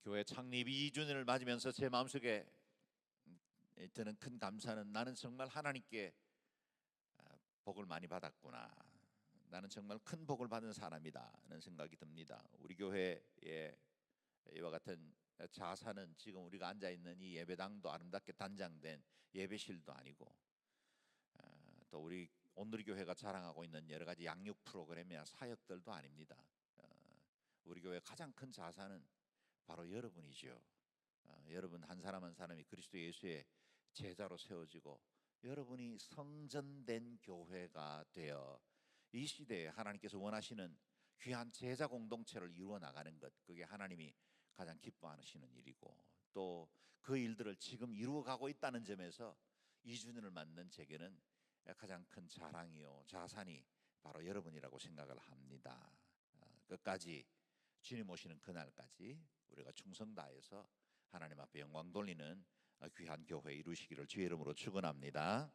교회 창립 2주년을 맞으면서 제 마음속에 드는 큰 감사는 나는 정말 하나님께 복을 많이 받았구나. 나는 정말 큰 복을 받은 사람이다는 생각이 듭니다. 우리 교회에 이와 같은 자산은 지금 우리가 앉아있는 이 예배당도 아름답게 단장된 예배실도 아니고 또 우리 온누리 교회가 자랑하고 있는 여러 가지 양육 프로그램이나 사역들도 아닙니다. 우리 교회의 가장 큰 자산은 바로 여러분이죠. 여러분 한 사람 한 사람이 그리스도 예수의 제자로 세워지고 여러분이 성전된 교회가 되어 이 시대에 하나님께서 원하시는 귀한 제자 공동체를 이루어 나가는 것, 그게 하나님이 가장 기뻐하시는 일이고 또 그 일들을 지금 이루어가고 있다는 점에서 2주년을 맞는 제게는 가장 큰 자랑이요 자산이 바로 여러분이라고 생각을 합니다. 끝까지 주님 오시는 그날까지 우리가 충성 다해서 하나님 앞에 영광 돌리는 귀한 교회 이루시기를 주의 이름으로 축원합니다.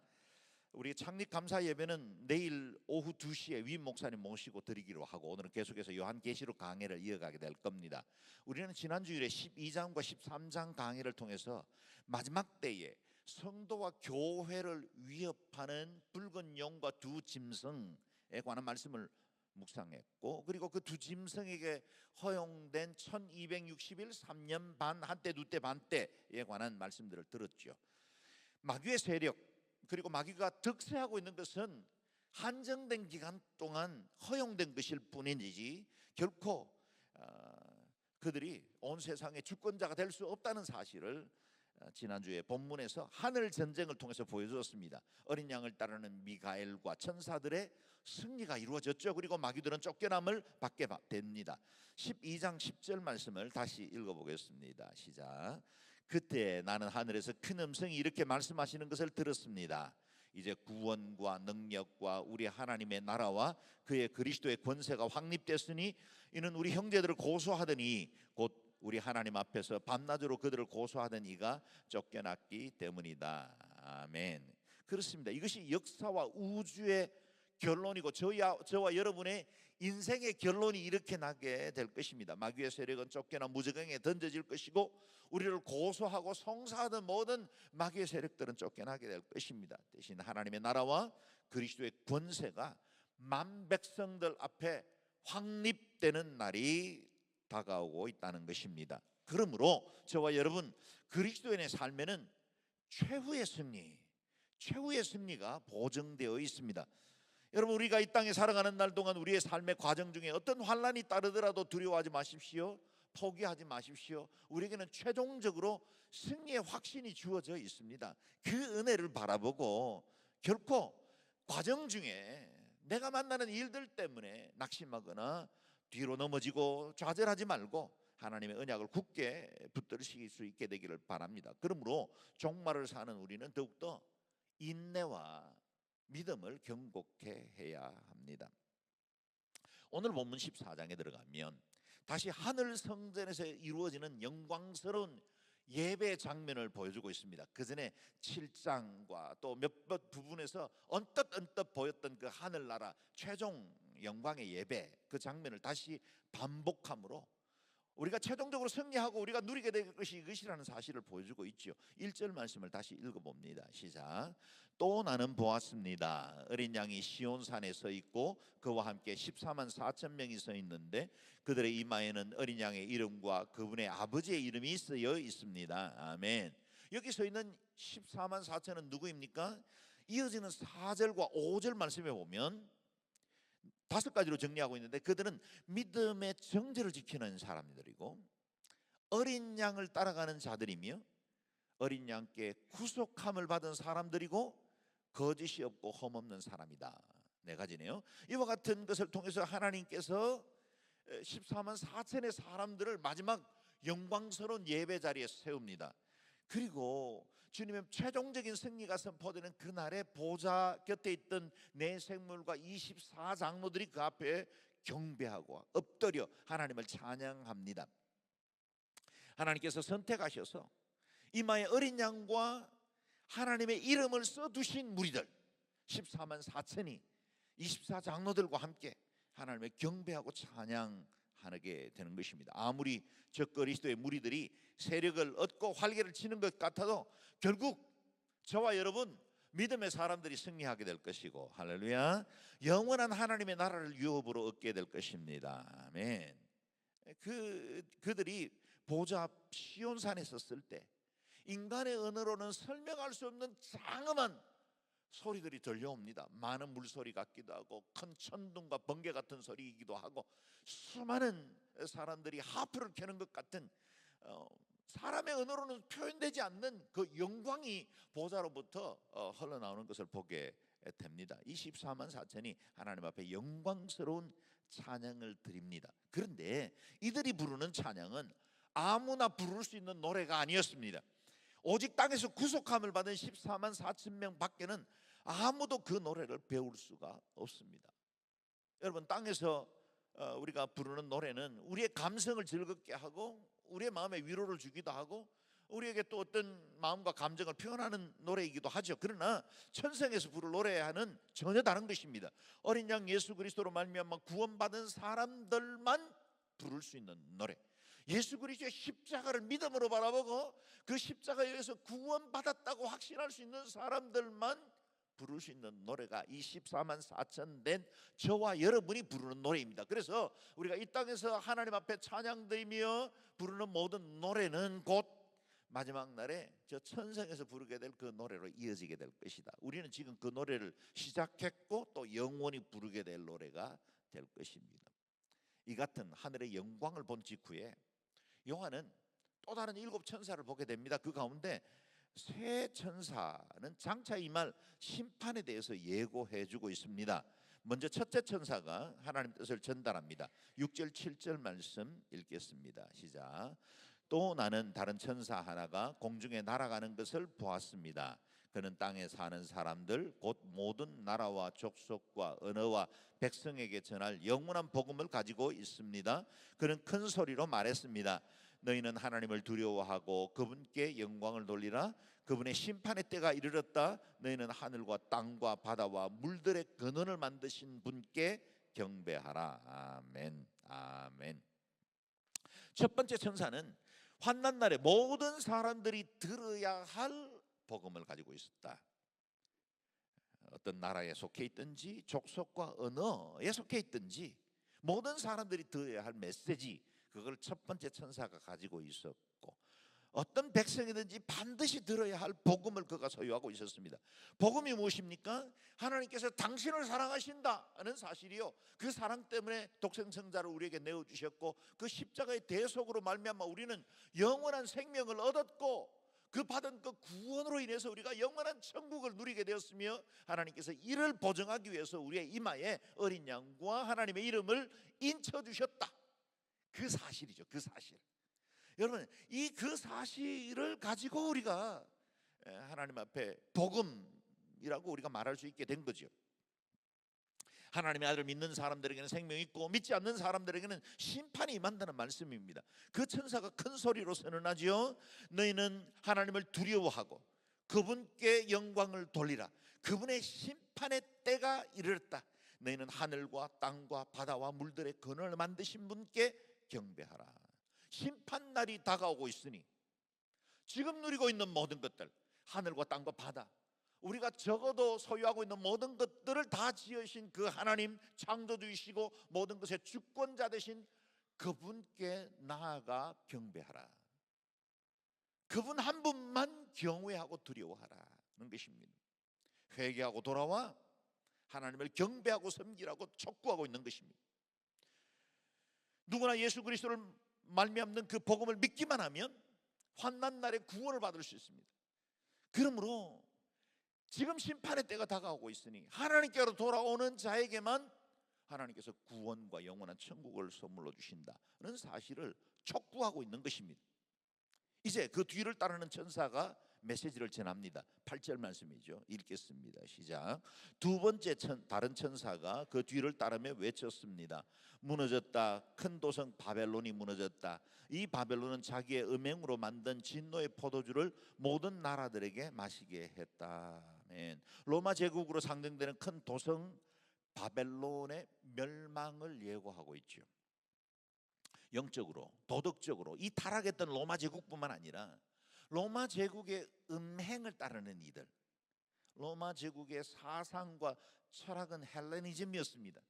우리 창립 감사 예배는 내일 오후 2시에 위 목사님 모시고 드리기로 하고 오늘은 계속해서 요한계시록 강해를 이어가게 될 겁니다. 우리는 지난 주일에 12장과 13장 강해를 통해서 마지막 때에 성도와 교회를 위협하는 붉은 용과 두 짐승에 관한 말씀을 묵상했고, 그리고 그 두 짐승에게 허용된 1260일 3년 반 한때 두때 반때에 관한 말씀들을 들었죠. 마귀의 세력 그리고 마귀가 득세하고 있는 것은 한정된 기간 동안 허용된 것일 뿐이지 결코 그들이 온 세상의 주권자가 될 수 없다는 사실을 지난주에 본문에서 하늘 전쟁을 통해서 보여주었습니다. 어린 양을 따르는 미가엘과 천사들의 승리가 이루어졌죠. 그리고 마귀들은 쫓겨남을 받게 됩니다. 12장 10절 말씀을 다시 읽어보겠습니다. 시작. 그때 나는 하늘에서 큰 음성이 이렇게 말씀하시는 것을 들었습니다. 이제 구원과 능력과 우리 하나님의 나라와 그의 그리스도의 권세가 확립됐으니 이는 우리 형제들을 고소하더니 곧 우리 하나님 앞에서 밤낮으로 그들을 고소하던 이가 쫓겨났기 때문이다. 아멘. 그렇습니다. 이것이 역사와 우주의 결론이고 저와 여러분의 인생의 결론이 이렇게 나게 될 것입니다. 마귀의 세력은 쫓겨나 무저강에 던져질 것이고 우리를 고소하고 송사하던 모든 마귀의 세력들은 쫓겨나게 될 것입니다. 대신 하나님의 나라와 그리스도의 권세가 만 백성들 앞에 확립되는 날이 다가오고 있다는 것입니다. 그러므로 저와 여러분 그리스도인의 삶에는 최후의 승리가 보증되어 있습니다. 여러분 우리가 이 땅에 살아가는 날 동안 우리의 삶의 과정 중에 어떤 환난이 따르더라도 두려워하지 마십시오. 포기하지 마십시오. 우리에게는 최종적으로 승리의 확신이 주어져 있습니다. 그 은혜를 바라보고 결코 과정 중에 내가 만나는 일들 때문에 낙심하거나 뒤로 넘어지고 좌절하지 말고 하나님의 언약을 굳게 붙들으실 수 있게 되기를 바랍니다. 그러므로 종말을 사는 우리는 더욱더 인내와 믿음을 경고케 해야 합니다. 오늘 본문 14장에 들어가면 다시 하늘 성전에서 이루어지는 영광스러운 예배 장면을 보여주고 있습니다. 그 전에 7장과 또 몇몇 부분에서 언뜻 보였던 그 하늘나라 최종 영광의 예배 그 장면을 다시 반복함으로 우리가 최종적으로 승리하고 우리가 누리게 될 것이 이것이라는 사실을 보여주고 있죠. 1절 말씀을 다시 읽어봅니다. 시작. 또 나는 보았습니다. 어린 양이 시온산에 서 있고 그와 함께 14만 4천 명이 서 있는데 그들의 이마에는 어린 양의 이름과 그분의 아버지의 이름이 쓰여 있습니다. 아멘. 여기 서 있는 14만 4천은 누구입니까? 이어지는 4절과 5절 말씀에 보면 5가지로 정리하고 있는데 그들은 믿음의 정죄를 지키는 사람들이고 어린 양을 따라가는 자들이며 어린 양께 구속함을 받은 사람들이고 거짓이 없고 험없는 사람이다. 4가지네요. 이와 같은 것을 통해서 하나님께서 14만 4천의 사람들을 마지막 영광스러운 예배 자리에 세웁니다. 그리고 주님의 최종적인 승리가 선포되는 그날에 보좌 곁에 있던 네 생물과 24장로들이 그 앞에 경배하고 엎드려 하나님을 찬양합니다. 하나님께서 선택하셔서 이마에 어린 양과 하나님의 이름을 써두신 무리들 14만 4천이 24장로들과 함께 하나님을 경배하고 찬양합니다. 하게 되는 것입니다. 아무리 저 그리스도의 무리들이 세력을 얻고 활개를 치는 것 같아도 결국 저와 여러분 믿음의 사람들이 승리하게 될 것이고, 할렐루야, 영원한 하나님의 나라를 유업으로 얻게 될 것입니다. 아멘. 그들이 보좌 앞 시온산에 섰을 때 인간의 언어로는 설명할 수 없는 장엄한 소리들이 들려옵니다. 많은 물소리 같기도 하고 큰 천둥과 번개 같은 소리이기도 하고 수많은 사람들이 하프를 켜는 것 같은 사람의 언어로는 표현되지 않는 그 영광이 보좌로부터 흘러나오는 것을 보게 됩니다. 이 14만 4천이 하나님 앞에 영광스러운 찬양을 드립니다. 그런데 이들이 부르는 찬양은 아무나 부를 수 있는 노래가 아니었습니다. 오직 땅에서 구속함을 받은 14만 4천 명 밖에는 아무도 그 노래를 배울 수가 없습니다. 여러분, 땅에서 우리가 부르는 노래는 우리의 감성을 즐겁게 하고 우리의 마음에 위로를 주기도 하고 우리에게 또 어떤 마음과 감정을 표현하는 노래이기도 하죠. 그러나 천성에서 부를 노래와는 전혀 다른 것입니다. 어린 양 예수 그리스도로 말미암아 구원받은 사람들만 부를 수 있는 노래, 예수 그리스도의 십자가를 믿음으로 바라보고 그 십자가에 의해서 구원받았다고 확신할 수 있는 사람들만 부를 수 있는 노래가 이 14만 4천 된 저와 여러분이 부르는 노래입니다. 그래서 우리가 이 땅에서 하나님 앞에 찬양드리며 부르는 모든 노래는 곧 마지막 날에 저 천성에서 부르게 될 그 노래로 이어지게 될 것이다. 우리는 지금 그 노래를 시작했고 또 영원히 부르게 될 노래가 될 것입니다. 이 같은 하늘의 영광을 본 직후에 요한은 또 다른 7 천사를 보게 됩니다. 그 가운데 세 천사는 장차 임할 심판에 대해서 예고해 주고 있습니다. 먼저 첫째 천사가 하나님 뜻을 전달합니다. 6절 7절 말씀 읽겠습니다. 시작. 또 나는 다른 천사 하나가 공중에 날아가는 것을 보았습니다. 그는 땅에 사는 사람들 곧 모든 나라와 족속과 언어와 백성에게 전할 영원한 복음을 가지고 있습니다. 그는 큰 소리로 말했습니다. 너희는 하나님을 두려워하고 그분께 영광을 돌리라. 그분의 심판의 때가 이르렀다. 너희는 하늘과 땅과 바다와 물들의 근원을 만드신 분께 경배하라. 아멘. 아멘. 첫 번째 천사는 환난 날에 모든 사람들이 들어야 할 복음을 가지고 있었다. 어떤 나라에 속해 있든지 족속과 언어에 속해 있든지 모든 사람들이 들어야 할 메시지, 그걸 첫 번째 천사가 가지고 있었고, 어떤 백성이든지 반드시 들어야 할 복음을 그가 소유하고 있었습니다. 복음이 무엇입니까? 하나님께서 당신을 사랑하신다는 사실이요, 그 사랑 때문에 독생성자를 우리에게 내어주셨고 그 십자가의 대속으로 말미암아 우리는 영원한 생명을 얻었고 그 받은 그 구원으로 인해서 우리가 영원한 천국을 누리게 되었으며 하나님께서 이를 보증하기 위해서 우리의 이마에 어린 양과 하나님의 이름을 인쳐주셨다. 그 사실이죠. 그 사실. 여러분, 이 그 사실을 가지고 우리가 하나님 앞에 복음이라고 우리가 말할 수 있게 된 거죠. 하나님의 아들을 믿는 사람들에게는 생명이 있고 믿지 않는 사람들에게는 심판이 임한다는 말씀입니다. 그 천사가 큰 소리로 선언하지요. 너희는 하나님을 두려워하고 그분께 영광을 돌리라. 그분의 심판의 때가 이르렀다. 너희는 하늘과 땅과 바다와 물들의 근원을 만드신 분께 경배하라. 심판날이 다가오고 있으니 지금 누리고 있는 모든 것들, 하늘과 땅과 바다, 우리가 적어도 소유하고 있는 모든 것들을 다 지으신 그 하나님, 창조주이시고 모든 것의 주권자 되신 그분께 나아가 경배하라. 그분 한 분만 경외하고 두려워하라는 것입니다. 회개하고 돌아와 하나님을 경배하고 섬기라고 촉구하고 있는 것입니다. 누구나 예수 그리스도를 말미암는 그 복음을 믿기만 하면 환난 날에 구원을 받을 수 있습니다. 그러므로 지금 심판의 때가 다가오고 있으니 하나님께로 돌아오는 자에게만 하나님께서 구원과 영원한 천국을 선물로 주신다는 사실을 촉구하고 있는 것입니다. 이제 그 뒤를 따르는 천사가 메시지를 전합니다. 8절 말씀이죠. 읽겠습니다. 시작. 두 번째 다른 천사가 그 뒤를 따르며 외쳤습니다. 무너졌다. 큰 도성 바벨론이 무너졌다. 이 바벨론은 자기의 음행으로 만든 진노의 포도주를 모든 나라들에게 마시게 했다. 아멘. 로마 제국으로 상징되는 큰 도성 바벨론의 멸망을 예고하고 있죠. 영적으로, 도덕적으로 이 타락했던 로마 제국뿐만 아니라 로마 제국의 음행을 따르는 이들, 로마 제국의 사상과 철학은 헬레니즘이었습니다.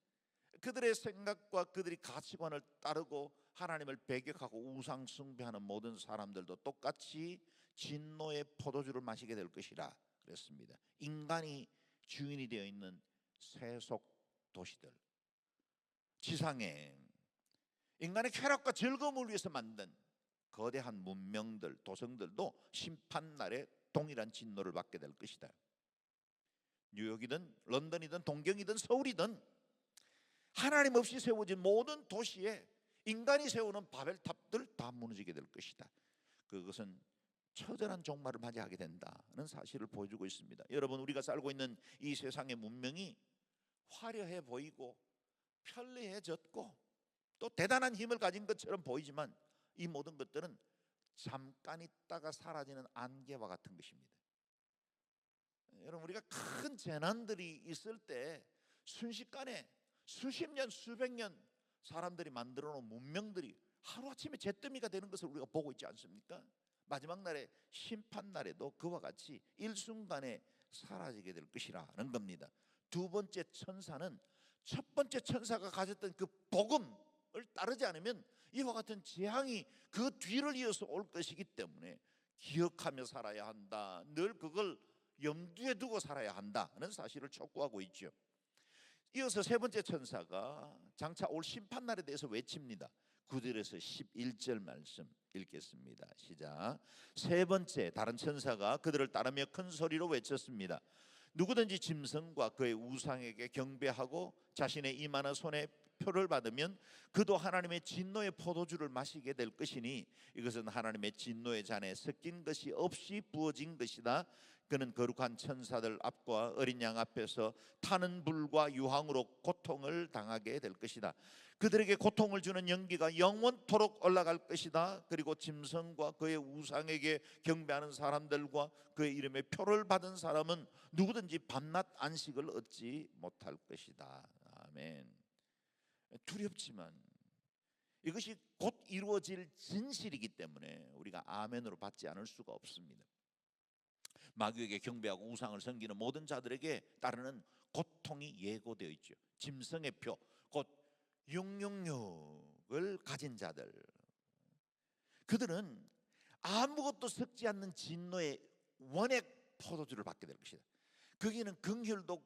그들의 생각과 그들이 가치관을 따르고 하나님을 배격하고 우상 숭배하는 모든 사람들도 똑같이 진노의 포도주를 마시게 될 것이라 그랬습니다. 인간이 주인이 되어 있는 세속 도시들, 지상에 인간의 쾌락과 즐거움을 위해서 만든 거대한 문명들, 도성들도 심판날에 동일한 진노를 받게 될 것이다. 뉴욕이든 런던이든 동경이든 서울이든 하나님 없이 세워진 모든 도시에 인간이 세우는 바벨탑들 다 무너지게 될 것이다. 그것은 처절한 종말을 맞이하게 된다는 사실을 보여주고 있습니다. 여러분, 우리가 살고 있는 이 세상의 문명이 화려해 보이고 편리해졌고 또 대단한 힘을 가진 것처럼 보이지만 이 모든 것들은 잠깐 있다가 사라지는 안개와 같은 것입니다. 여러분, 우리가 큰 재난들이 있을 때 순식간에 수십 년, 수백 년 사람들이 만들어 놓은 문명들이 하루아침에 잿더미가 되는 것을 우리가 보고 있지 않습니까? 마지막 날에 심판 날에도 그와 같이 일순간에 사라지게 될 것이라는 겁니다. 두 번째 천사는 첫 번째 천사가 가졌던 그 복음을 따르지 않으면 이와 같은 재앙이 그 뒤를 이어서 올 것이기 때문에 기억하며 살아야 한다. 늘 그걸 염두에 두고 살아야 한다는 사실을 촉구하고 있죠. 이어서 세 번째 천사가 장차 올 심판날에 대해서 외칩니다. 9절에서 11절 말씀 읽겠습니다. 시작. 세 번째 다른 천사가 그들을 따르며 큰 소리로 외쳤습니다. 누구든지 짐승과 그의 우상에게 경배하고 자신의 이마나 손에 표를 받으면 그도 하나님의 진노의 포도주를 마시게 될 것이니 이것은 하나님의 진노의 잔에 섞인 것이 없이 부어진 것이다. 그는 거룩한 천사들 앞과 어린 양 앞에서 타는 불과 유황으로 고통을 당하게 될 것이다. 그들에게 고통을 주는 연기가 영원토록 올라갈 것이다. 그리고 짐승과 그의 우상에게 경배하는 사람들과 그의 이름에 표를 받은 사람은 누구든지 밤낮 안식을 얻지 못할 것이다. 아멘. 두렵지만 이것이 곧 이루어질 진실이기 때문에 우리가 아멘으로 받지 않을 수가 없습니다. 마귀에게 경배하고 우상을 섬기는 모든 자들에게 따르는 고통이 예고되어 있죠. 짐승의 표, 곧 666을 가진 자들, 그들은 아무것도 섞지 않는 진노의 원액 포도주를 받게 될 것이다. 거기는 긍휼도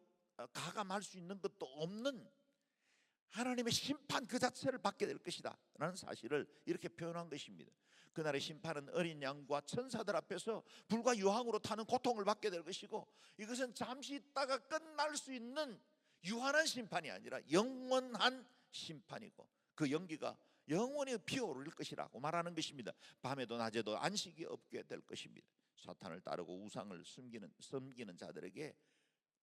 가감할 수 있는 것도 없는 하나님의 심판 그 자체를 받게 될 것이다 라는 사실을 이렇게 표현한 것입니다. 그날의 심판은 어린 양과 천사들 앞에서 불과 유황으로 타는 고통을 받게 될 것이고, 이것은 잠시 있다가 끝날 수 있는 유한한 심판이 아니라 영원한 심판이고 그 연기가 영원히 피어오를 것이라고 말하는 것입니다. 밤에도 낮에도 안식이 없게 될 것입니다. 사탄을 따르고 우상을 섬기는 자들에게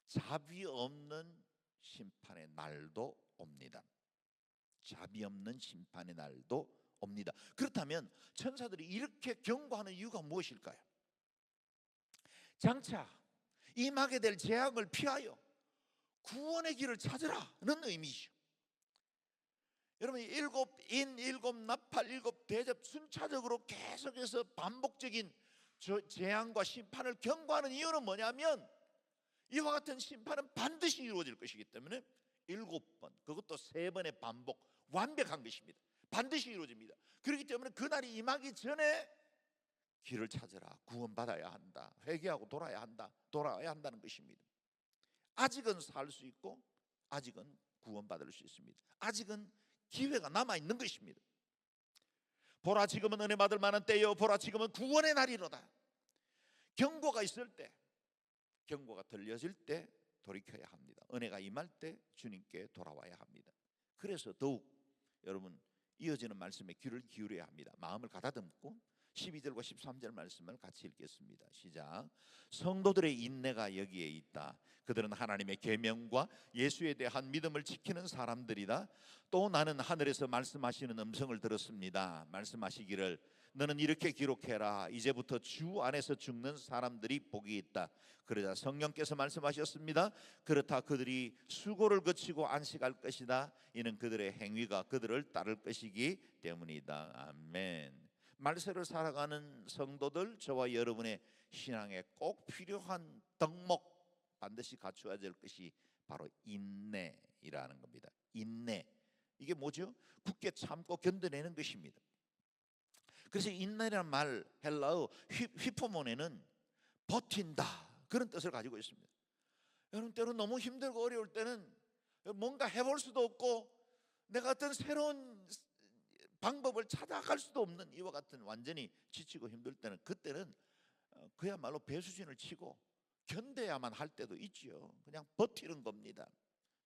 자비 없는 심판의 날도 옵니다. 자비 없는 심판의 날도 옵니다. 그렇다면 천사들이 이렇게 경고하는 이유가 무엇일까요? 장차 임하게 될 재앙을 피하여 구원의 길을 찾으라는 의미죠. 여러분, 일곱 인, 일곱 나팔, 일곱 대접 순차적으로 계속해서 반복적인 재앙과 심판을 경고하는 이유는 뭐냐면 이와 같은 심판은 반드시 이루어질 것이기 때문에 7번, 그것도 3번의 반복, 완벽한 것입니다. 반드시 이루어집니다. 그렇기 때문에 그날이 임하기 전에 길을 찾으라, 구원받아야 한다, 회개하고 돌아와야 한다는 것입니다. 아직은 살 수 있고 아직은 구원받을 수 있습니다. 아직은 기회가 남아있는 것입니다. 보라, 지금은 은혜 받을 만한 때요, 보라, 지금은 구원의 날이로다. 경고가 있을 때, 경고가 들려질 때 돌이켜야 합니다. 은혜가 임할 때 주님께 돌아와야 합니다. 그래서 더욱 여러분 이어지는 말씀에 귀를 기울여야 합니다. 마음을 가다듬고 12절과 13절 말씀을 같이 읽겠습니다. 시작. 성도들의 인내가 여기에 있다. 그들은 하나님의 계명과 예수에 대한 믿음을 지키는 사람들이다. 또 나는 하늘에서 말씀하시는 음성을 들었습니다. 말씀하시기를 너는 이렇게 기록해라. 이제부터 주 안에서 죽는 사람들이 복이 있다. 그러자 성령께서 말씀하셨습니다. 그렇다 그들이 수고를 거치고 안식할 것이다. 이는 그들의 행위가 그들을 따를 것이기 때문이다. 아멘. 말세를 살아가는 성도들, 저와 여러분의 신앙에 꼭 필요한 덕목, 반드시 갖추어야 될 것이 바로 인내이라는 겁니다. 인내. 이게 뭐죠? 굳게 참고 견뎌내는 것입니다. 그래서 인내라는 말, 헬라어 휘포모네는 버틴다, 그런 뜻을 가지고 있습니다. 여러분, 때로 너무 힘들고 어려울 때는 뭔가 해볼 수도 없고 내가 어떤 새로운 방법을 찾아갈 수도 없는 이와 같은 완전히 지치고 힘들 때는, 그때는 그야말로 배수진을 치고 견뎌야만 할 때도 있지요. 그냥 버티는 겁니다.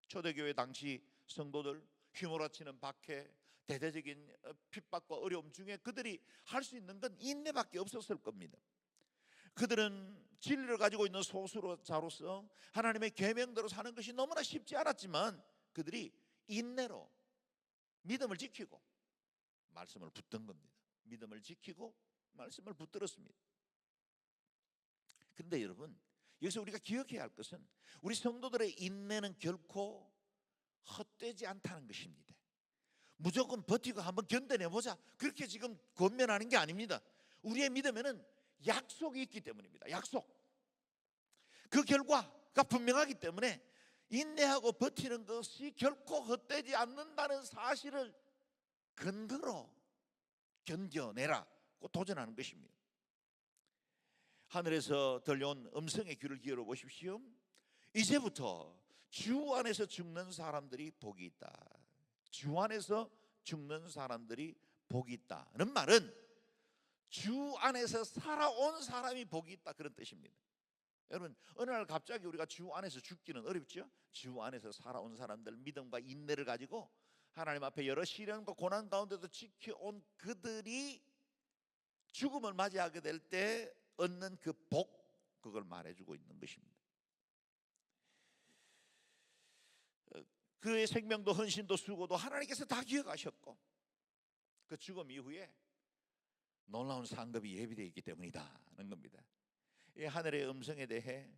초대교회 당시 성도들, 휘몰아치는 박해, 대대적인 핍박과 어려움 중에 그들이 할 수 있는 건 인내밖에 없었을 겁니다. 그들은 진리를 가지고 있는 소수자로서 하나님의 계명대로 사는 것이 너무나 쉽지 않았지만 그들이 인내로 믿음을 지키고 말씀을 붙든 겁니다. 믿음을 지키고 말씀을 붙들었습니다. 그런데 여러분, 여기서 우리가 기억해야 할 것은 우리 성도들의 인내는 결코 헛되지 않다는 것입니다. 무조건 버티고 한번 견뎌내보자, 그렇게 지금 권면하는 게 아닙니다. 우리의 믿음에는 약속이 있기 때문입니다. 약속. 그 결과가 분명하기 때문에 인내하고 버티는 것이 결코 헛되지 않는다는 사실을 근거로 견뎌내라고 도전하는 것입니다. 하늘에서 들려온 음성의 귀를 기울여 보십시오. 이제부터 주 안에서 죽는 사람들이 복이 있다. 주 안에서 죽는 사람들이 복이 있다는 말은 주 안에서 살아온 사람이 복이 있다, 그런 뜻입니다. 여러분, 어느 날 갑자기 우리가 주 안에서 죽기는 어렵죠. 주 안에서 살아온 사람들, 믿음과 인내를 가지고 하나님 앞에 여러 시련과 고난 가운데도 지켜온 그들이 죽음을 맞이하게 될 때 얻는 그 복, 그걸 말해주고 있는 것입니다. 그의 생명도 헌신도 수고도 하나님께서 다 기억하셨고 그 죽음 이후에 놀라운 상급이 예비되어 있기 때문이다는 겁니다. 이 하늘의 음성에 대해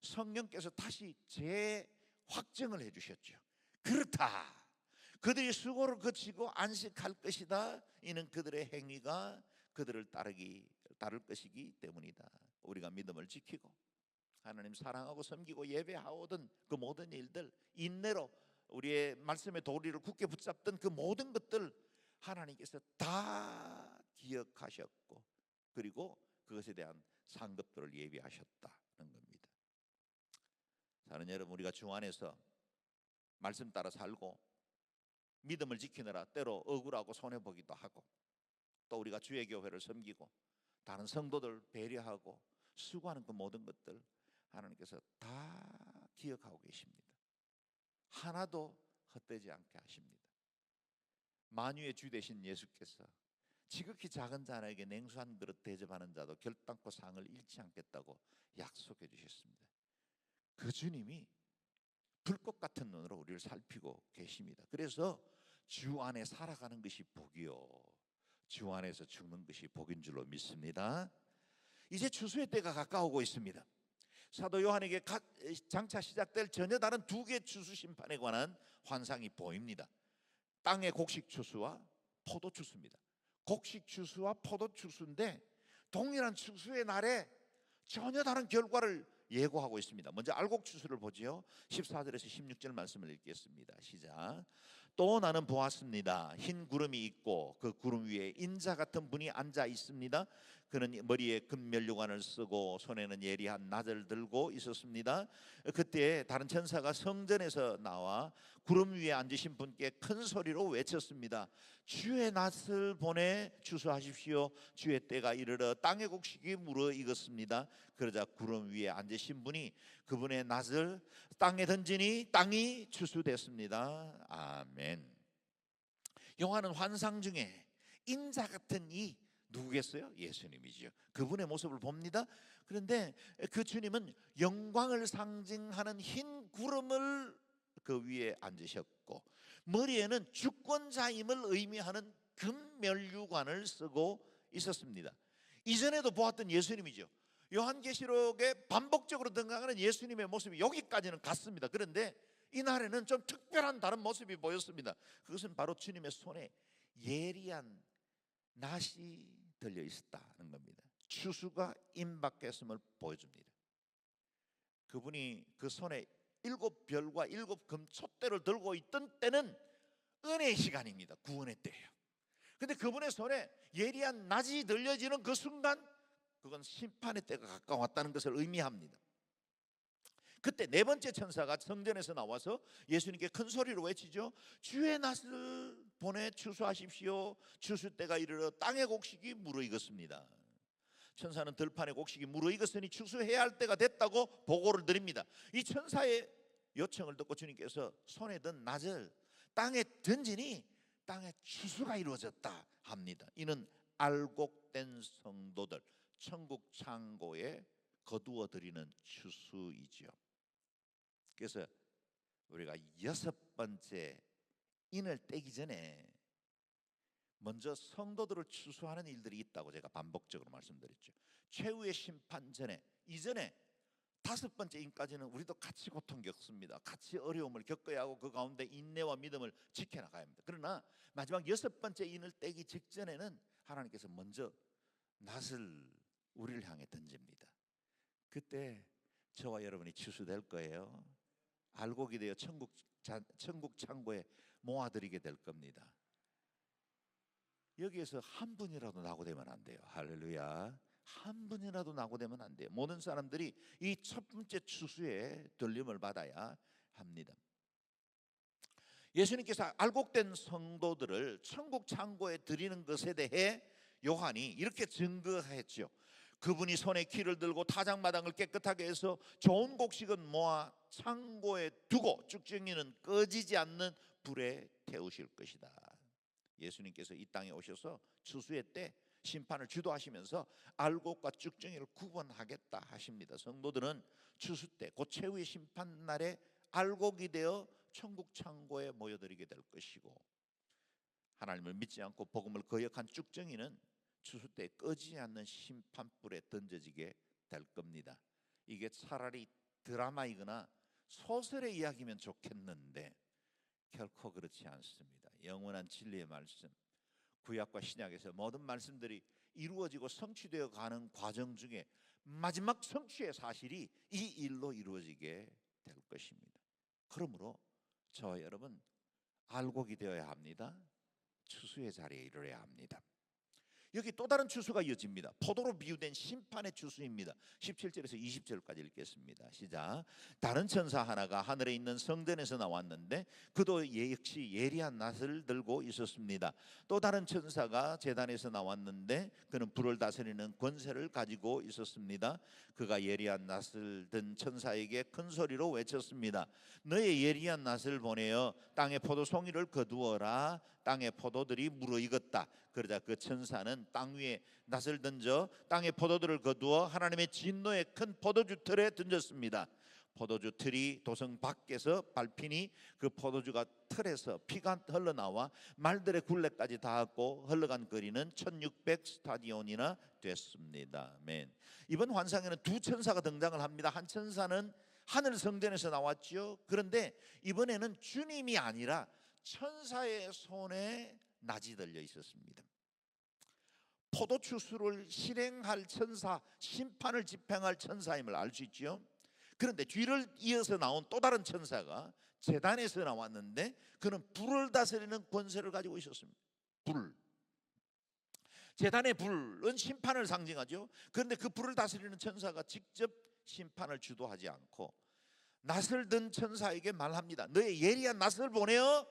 성령께서 다시 재확정을 해주셨죠. 그렇다, 그들이 수고를 거치고 안식할 것이다. 이는 그들의 행위가 그들을 따를 것이기 때문이다. 우리가 믿음을 지키고 하나님 사랑하고 섬기고 예배하오던 그 모든 일들, 인내로 우리의 말씀의 도리를 굳게 붙잡던 그 모든 것들 하나님께서 다 기억하셨고 그리고 그것에 대한 상급들을 예비하셨다는 겁니다. 사는 여러분, 우리가 주 안에서 말씀 따라 살고 믿음을 지키느라 때로 억울하고 손해보기도 하고, 또 우리가 주의 교회를 섬기고 다른 성도들 배려하고 수고하는 그 모든 것들 하나님께서 다 기억하고 계십니다. 하나도 헛되지 않게 하십니다. 만유의 주 되신 예수께서 지극히 작은 자에게 냉수 한 그릇 대접하는 자도 결단코 상을 잃지 않겠다고 약속해 주셨습니다. 그 주님이 불꽃 같은 눈으로 우리를 살피고 계십니다. 그래서 주 안에 살아가는 것이 복이요, 주 안에서 죽는 것이 복인 줄로 믿습니다. 이제 추수의 때가 가까우고 있습니다. 사도 요한에게 장차 시작될 전혀 다른 두 개의 추수 심판에 관한 환상이 보입니다. 땅의 곡식 추수와 포도 추수입니다. 곡식 추수와 포도 추수인데 동일한 추수의 날에 전혀 다른 결과를 예고하고 있습니다. 먼저 알곡 추수를 보지요. 14절에서 16절 말씀을 읽겠습니다. 시작. 또 나는 보았습니다. 흰 구름이 있고 그 구름 위에 인자 같은 분이 앉아 있습니다. 그는 머리에 금면류관을 쓰고 손에는 예리한 낫을 들고 있었습니다. 그때 다른 천사가 성전에서 나와 구름 위에 앉으신 분께 큰 소리로 외쳤습니다. 주의 낫을 보내 추수하십시오. 주의 때가 이르러 땅의 곡식이 물어 익었습니다. 그러자 구름 위에 앉으신 분이 그분의 낫을 땅에 던지니 땅이 추수됐습니다. 아멘. 요한은 환상 중에 인자 같은 이 누구겠어요? 예수님이죠. 그분의 모습을 봅니다. 그런데 그 주님은 영광을 상징하는 흰 구름을 그 위에 앉으셨고 머리에는 주권자임을 의미하는 금면류관을 쓰고 있었습니다. 이전에도 보았던 예수님이죠. 요한계시록에 반복적으로 등장하는 예수님의 모습이 여기까지는 같습니다. 그런데 이날에는 좀 특별한 다른 모습이 보였습니다. 그것은 바로 주님의 손에 예리한 낫이 들려 있었다는 겁니다. 추수가 임박했음을 보여줍니다. 그분이 그 손에 7별과 7금촛대를 들고 있던 때는 은혜의 시간입니다. 구원의 때예요. 근데 그분의 손에 예리한 낫이 들려지는 그 순간, 그건 심판의 때가 가까웠다는 것을 의미합니다. 그때 네 번째 천사가 성전에서 나와서 예수님께 큰 소리로 외치죠. 주의 낫을 보내 추수하십시오. 추수 때가 이르러 땅의 곡식이 무르익었습니다. 천사는 들판의 곡식이 무르익었으니 추수해야 할 때가 됐다고 보고를 드립니다. 이 천사의 요청을 듣고 주님께서 손에 든 낫을 땅에 던지니 땅에 추수가 이루어졌다 합니다. 이는 알곡된 성도들, 천국 창고에 거두어 드리는 추수이지요. 그래서 우리가 6번째 인을 떼기 전에 먼저 성도들을 추수하는 일들이 있다고 제가 반복적으로 말씀드렸죠. 최후의 심판 전에, 이전에 5번째 인까지는 우리도 같이 고통 겪습니다. 같이 어려움을 겪어야 하고 그 가운데 인내와 믿음을 지켜나가야 합니다. 그러나 마지막 6번째 인을 떼기 직전에는 하나님께서 먼저 낫을 우리를 향해 던집니다. 그때 저와 여러분이 추수될 거예요. 알곡이 되어 천국 창고에 모아드리게 될 겁니다. 여기에서 한 분이라도 낙오되면 안 돼요. 할렐루야. 한 분이라도 낙오되면 안 돼요. 모든 사람들이 이 첫 번째 추수에 들림을 받아야 합니다. 예수님께서 알곡된 성도들을 천국 창고에 드리는 것에 대해 요한이 이렇게 증거했죠. 그분이 손에 키를 들고 타작마당을 깨끗하게 해서 좋은 곡식은 모아 창고에 두고 쭉정이는 꺼지지 않는 불에 태우실 것이다. 예수님께서 이 땅에 오셔서 추수의 때 심판을 주도하시면서 알곡과 쭉정이를 구분하겠다 하십니다. 성도들은 추수 때 곧 최후의 심판 날에 알곡이 되어 천국 창고에 모여들게 될 것이고, 하나님을 믿지 않고 복음을 거역한 쭉정이는 추수 때 꺼지지 않는 심판불에 던져지게 될 겁니다. 이게 차라리 드라마이거나 소설의 이야기면 좋겠는데 결코 그렇지 않습니다. 영원한 진리의 말씀, 구약과 신약에서 모든 말씀들이 이루어지고 성취되어 가는 과정 중에 마지막 성취의 사실이 이 일로 이루어지게 될 것입니다. 그러므로 저와 여러분 알곡이 되어야 합니다. 추수의 자리에 이르러야 합니다. 여기 또 다른 추수가 이어집니다. 포도로 비유된 심판의 추수입니다. 17절에서 20절까지 읽겠습니다. 시작. 다른 천사 하나가 하늘에 있는 성전에서 나왔는데 그도 역시 예리한 낫을 들고 있었습니다. 또 다른 천사가 제단에서 나왔는데 그는 불을 다스리는 권세를 가지고 있었습니다. 그가 예리한 낫을 든 천사에게 큰 소리로 외쳤습니다. 너의 예리한 낫을 보내어 땅에 포도송이를 거두어라. 땅에 포도들이 무르익었다. 그러자 그 천사는 땅 위에 낫을 던져 땅에 포도들을 거두어 하나님의 진노의 큰 포도주 틀에 던졌습니다. 포도주 틀이 도성 밖에서 밟히니 그 포도주가 틀에서 피가 흘러나와 말들의 굴레까지 닿았고 흘러간 거리는 1600 스타디온이나 됐습니다. 아멘. 이번 환상에는 두 천사가 등장을 합니다. 한 천사는 하늘 성전에서 나왔죠. 그런데 이번에는 주님이 아니라 천사의 손에 낫이 들려 있었습니다. 포도 추수를 실행할 천사, 심판을 집행할 천사임을 알 수 있죠. 그런데 뒤를 이어서 나온 또 다른 천사가 제단에서 나왔는데 그는 불을 다스리는 권세를 가지고 있었습니다. 불. 제단의 불은 심판을 상징하죠. 그런데 그 불을 다스리는 천사가 직접 심판을 주도하지 않고 낫을 든 천사에게 말합니다. 너의 예리한 낫을 보내어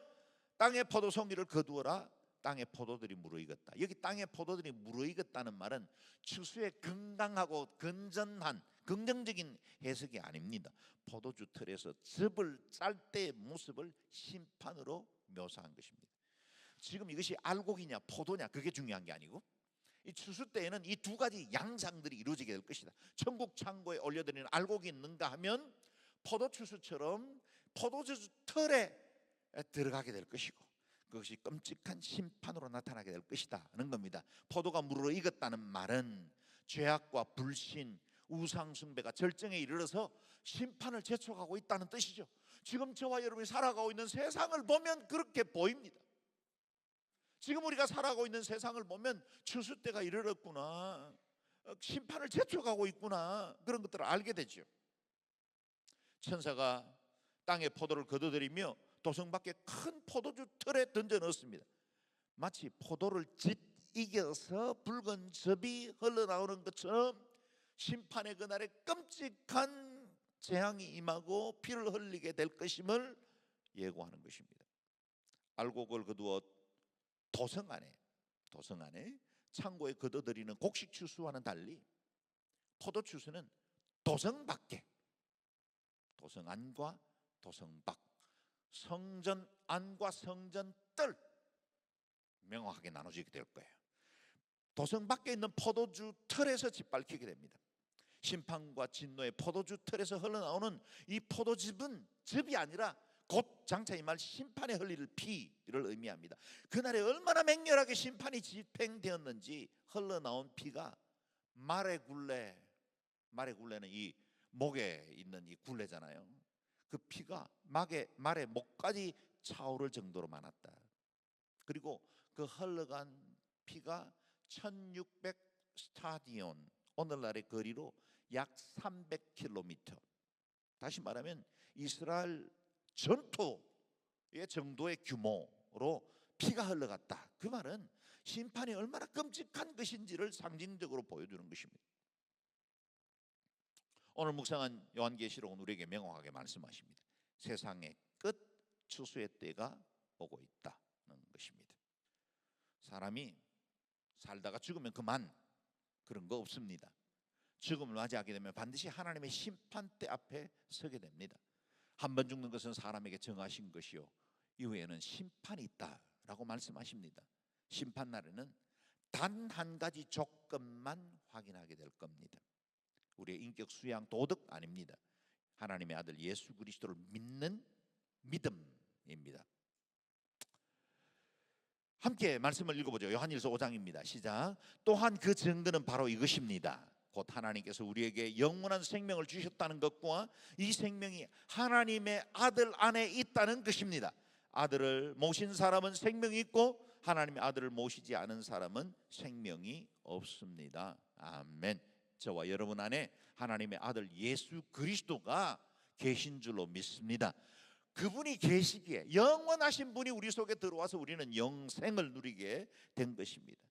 땅의 포도송이를 거두어라. 땅의 포도들이 무르익었다. 여기 땅의 포도들이 무르익었다는 말은 추수의 건강하고 건전한 긍정적인 해석이 아닙니다. 포도주 틀에서 즙을 짤 때의 모습을 심판으로 묘사한 것입니다. 지금 이것이 알곡이냐 포도냐 그게 중요한 게 아니고 이 추수 때에는 이 두 가지 양상들이 이루어지게 될 것이다. 천국 창고에 올려드리는 알곡이 있는가 하면 포도 추수처럼 포도주 틀에 들어가게 될 것이고, 그것이 끔찍한 심판으로 나타나게 될 것이다는 겁니다. 포도가 물으로 익었다는 말은 죄악과 불신, 우상숭배가 절정에 이르러서 심판을 재촉하고 있다는 뜻이죠. 지금 저와 여러분이 살아가고 있는 세상을 보면 그렇게 보입니다. 지금 우리가 살아가고 있는 세상을 보면 추수 때가 이르렀구나, 심판을 재촉하고 있구나, 그런 것들을 알게 되죠. 천사가 땅에 포도를 거둬들이며 도성 밖에 큰 포도주 틀에 던져 넣었습니다. 마치 포도를 짓이겨서 붉은 즙이 흘러나오는 것처럼 심판의 그날에 끔찍한 재앙이 임하고 피를 흘리게 될 것임을 예고하는 것입니다. 알고 그걸 거두어 도성 안에 창고에 거둬들이는 곡식 추수와는 달리 포도 추수는 도성 밖에, 도성 안과 도성 밖, 성전 안과 성전 뜰 명확하게 나눠지게 될 거예요. 도성 밖에 있는 포도주 틀에서 짓밟히게 됩니다. 심판과 진노의 포도주 틀에서 흘러나오는 이 포도즙은 즙이 아니라 곧 장차 임할 심판에 흘릴 피를 의미합니다. 그날에 얼마나 맹렬하게 심판이 집행되었는지 흘러나온 피가 말의 굴레는 이 목에 있는 이 굴레잖아요. 그 피가 말의 목까지 차오를 정도로 많았다. 그리고 그 흘러간 피가 1600 스타디온, 오늘날의 거리로 약 300km, 다시 말하면 이스라엘 전토의 정도의 규모로 피가 흘러갔다. 그 말은 심판이 얼마나 끔찍한 것인지를 상징적으로 보여주는 것입니다. 오늘 묵상한 요한계시록은 우리에게 명확하게 말씀하십니다. 세상의 끝, 추수의 때가 오고 있다는 것입니다. 사람이 살다가 죽으면 그만, 그런 거 없습니다. 죽음을 맞이하게 되면 반드시 하나님의 심판대 앞에 서게 됩니다. 한 번 죽는 것은 사람에게 정하신 것이요, 이후에는 심판이 있다라고 말씀하십니다. 심판날에는 단 한 가지 조건만 확인하게 될 겁니다. 우리의 인격 수양, 도덕 아닙니다. 하나님의 아들 예수 그리스도를 믿는 믿음입니다. 함께 말씀을 읽어보죠. 요한일서 5장입니다. 시작. 또한 그 증거는 바로 이것입니다. 곧 하나님께서 우리에게 영원한 생명을 주셨다는 것과 이 생명이 하나님의 아들 안에 있다는 것입니다. 아들을 모신 사람은 생명이 있고 하나님의 아들을 모시지 않은 사람은 생명이 없습니다. 아멘. 저와 여러분 안에 하나님의 아들 예수 그리스도가 계신 줄로 믿습니다. 그분이 계시기에, 영원하신 분이 우리 속에 들어와서 우리는 영생을 누리게 된 것입니다.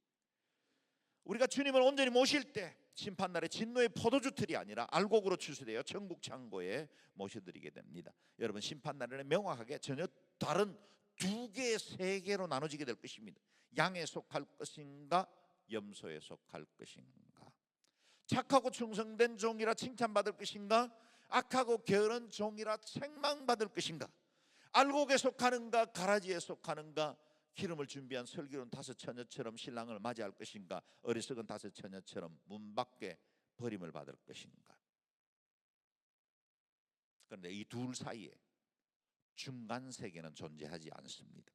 우리가 주님을 온전히 모실 때 심판날에 진노의 포도주 틀이 아니라 알곡으로 추수되어 천국 창고에 모셔드리게 됩니다. 여러분, 심판날에는 명확하게 전혀 다른 두 개, 세 개로 나눠지게 될 것입니다. 양에 속할 것인가, 염소에 속할 것인가. 착하고 충성된 종이라 칭찬받을 것인가, 악하고 게으른 종이라 책망받을 것인가. 알곡에 속하는가, 가라지에 속하는가. 기름을 준비한 슬기로운 다섯 처녀처럼 신랑을 맞이할 것인가, 어리석은 다섯 처녀처럼 문 밖에 버림을 받을 것인가. 그런데 이 둘 사이에 중간 세계는 존재하지 않습니다.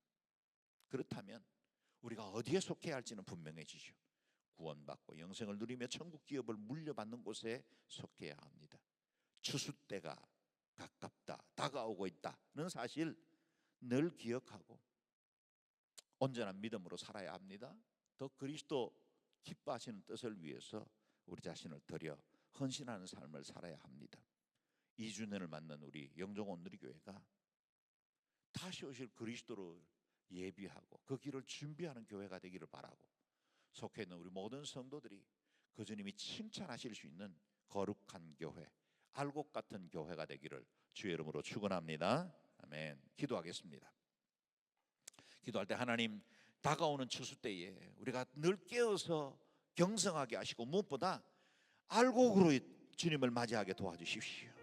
그렇다면 우리가 어디에 속해야 할지는 분명해지죠. 구원받고 영생을 누리며 천국 기업을 물려받는 곳에 속해야 합니다. 추수 때가 가깝다, 다가오고 있다는 사실 늘 기억하고 온전한 믿음으로 살아야 합니다. 더 그리스도 기뻐하시는 뜻을 위해서 우리 자신을 드려 헌신하는 삶을 살아야 합니다. 2주년을 맞는 우리 영종원 누리교회가 다시 오실 그리스도를 예비하고 그 길을 준비하는 교회가 되기를 바라고, 속해 있는 우리 모든 성도들이 그 주님이 칭찬하실 수 있는 거룩한 교회, 알곡 같은 교회가 되기를 주의 이름으로 축원합니다. 아멘. 기도하겠습니다. 기도할 때 하나님, 다가오는 추수 때에 우리가 늘 깨어서 경성하게 하시고 무엇보다 알곡으로 주님을 맞이하게 도와주십시오.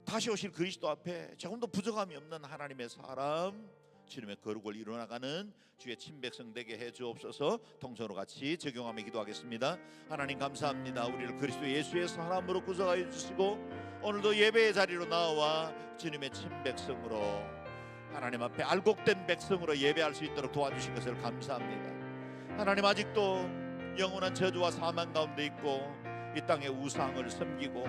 다시 오실 그리스도 앞에 조금도 부족함이 없는 하나님의 사람, 주님의 거룩을 이루어나가는 주의 친백성 되게 해 주옵소서. 통성으로 같이 적용하며 기도하겠습니다. 하나님 감사합니다. 우리를 그리스도 예수의 사람으로 구속하여 주시고 오늘도 예배의 자리로 나와 주님의 친백성으로 하나님 앞에 알곡된 백성으로 예배할 수 있도록 도와주신 것을 감사합니다. 하나님, 아직도 영원한 저주와 사망 가운데 있고 이 땅의 우상을 섬기고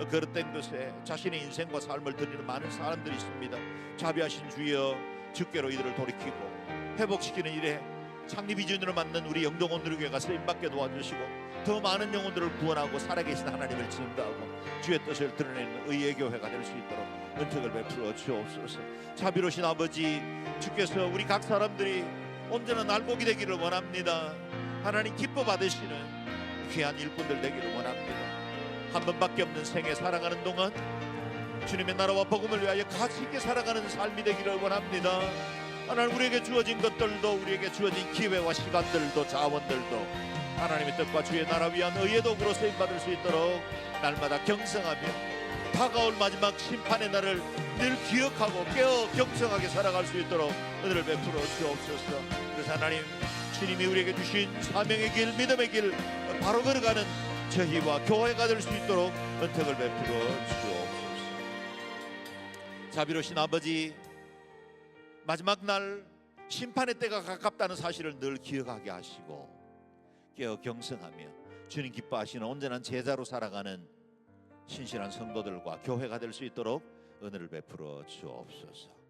그릇된 것에 자신의 인생과 삶을 드리는 많은 사람들이 있습니다. 자비하신 주여, 주께로 이들을 돌이키고 회복시키는 일에 창립 이준으로 만든 우리 영동원누리교회가 쓰임받게 도와주시고 더 많은 영혼들을 구원하고 살아계신 하나님을 증거하고 주의 뜻을 드러내는 의의 교회가 될 수 있도록 은총을 베풀어 주옵소서. 자비로우신 아버지, 주께서 우리 각 사람들이 온전한 날곡이 되기를 원합니다. 하나님 기뻐 받으시는 귀한 일꾼들 되기를 원합니다. 한 번밖에 없는 생에 살아가는 동안 주님의 나라와 복음을 위하여 가치 있게 살아가는 삶이 되기를 원합니다. 하나님, 우리에게 주어진 것들도, 우리에게 주어진 기회와 시간들도, 자원들도 하나님의 뜻과 주의 나라 위한 의의 도구로 쓰임받을 수 있도록 날마다 경성하며 다가올 마지막 심판의 날을 늘 기억하고 깨어 경성하게 살아갈 수 있도록 은혜를 베풀어 주옵소서. 그래서 하나님, 주님이 우리에게 주신 사명의 길, 믿음의 길 바로 걸어가는 저희와 교회가 될 수 있도록 은택을 베풀어 주옵소서. 자비로우신 아버지, 마지막 날 심판의 때가 가깝다는 사실을 늘 기억하게 하시고 깨어 경성하며 주님 기뻐하시는 온전한 제자로 살아가는 신실한 성도들과 교회가 될 수 있도록 은혜를 베풀어 주옵소서.